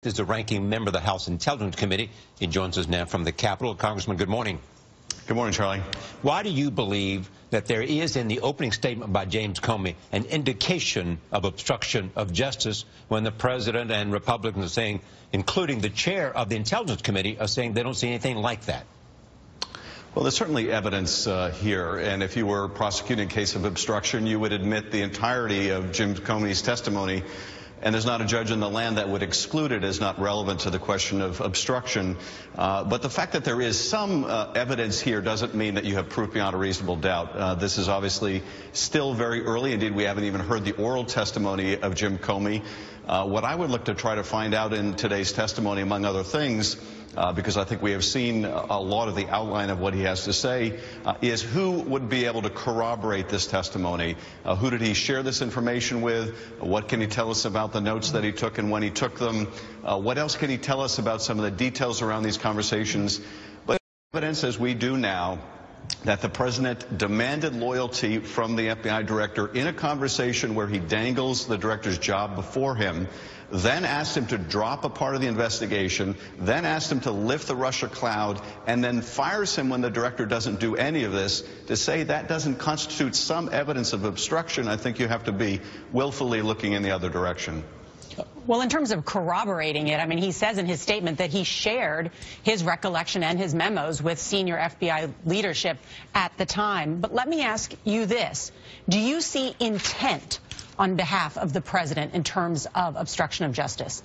Is the ranking member of the House Intelligence Committee. He joins us now from the Capitol. Congressman, good morning. Good morning, Charlie. Why do you believe that there is in the opening statement by James Comey an indication of obstruction of justice when the president and Republicans are saying, including the chair of the Intelligence Committee, are saying they don't see anything like that? Well, there's certainly evidence here, and if you were prosecuting a case of obstruction, you would admit the entirety of Jim Comey's testimony. And there's not a judge in the land that would exclude it as not relevant to the question of obstruction. But the fact that there is some evidence here doesn't mean that you have proof beyond a reasonable doubt. This is obviously still very early. Indeed, we haven't even heard the oral testimony of Jim Comey. What I would look to try to find out in today's testimony, among other things, because I think we have seen a lot of the outline of what he has to say, is who would be able to corroborate this testimony. Who did he share this information with? What can he tell us about the notes that he took and when he took them? What else can he tell us about some of the details around these conversations? But evidence, as we do now, that the president demanded loyalty from the FBI director in a conversation where he dangles the director's job before him, then asked him to drop a part of the investigation, then asked him to lift the Russia cloud, and then fires him when the director doesn't do any of this. To say that doesn't constitute some evidence of obstruction, I think you have to be willfully looking in the other direction. Well, in terms of corroborating it, I mean, he says in his statement that he shared his recollection and his memos with senior FBI leadership at the time. But let me ask you this. Do you see intent on behalf of the president in terms of obstruction of justice?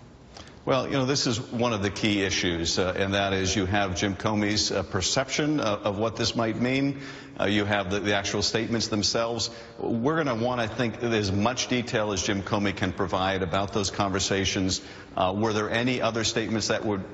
Well, you know, this is one of the key issues, and that is you have Jim Comey's perception of what this might mean. You have the actual statements themselves. We're going to want, I think, as much detail as Jim Comey can provide about those conversations. Were there any other statements that would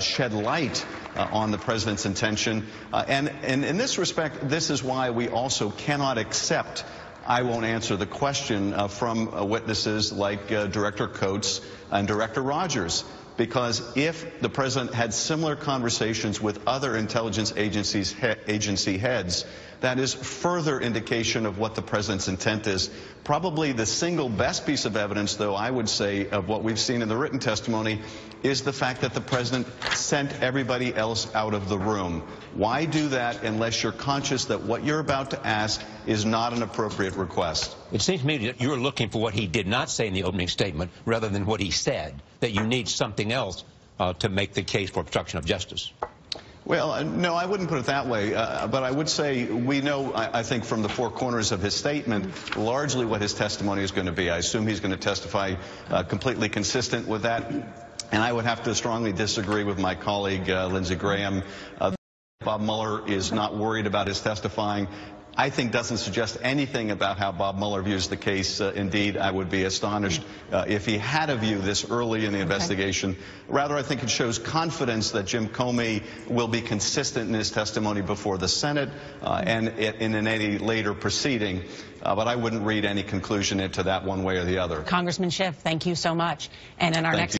shed light on the president's intention? And in this respect, this is why we also cannot accept I won't answer the question from witnesses like Director Coates and Director Rogers, because if the president had similar conversations with other intelligence agency heads, that is further indication of what the president's intent is. Probably the single best piece of evidence, though, I would say, of what we've seen in the written testimony is the fact that the president sent everybody else out of the room. Why do that unless you're conscious that what you're about to ask is not an appropriate request? It seems to me that you're looking for what he did not say in the opening statement rather than what he said, that you need something else to make the case for obstruction of justice. Well, no, I wouldn't put it that way, but I would say we know, I think, from the four corners of his statement, largely what his testimony is going to be. I assume he's going to testify completely consistent with that, and I would have to strongly disagree with my colleague, Lindsey Graham. Bob Mueller is not worried about his testifying. I think doesn't suggest anything about how Bob Mueller views the case. Indeed, I would be astonished if he had a view this early in the investigation. Rather, I think it shows confidence that Jim Comey will be consistent in his testimony before the Senate and in any later proceeding. But I wouldn't read any conclusion into that one way or the other. Congressman Schiff, thank you so much. And in our next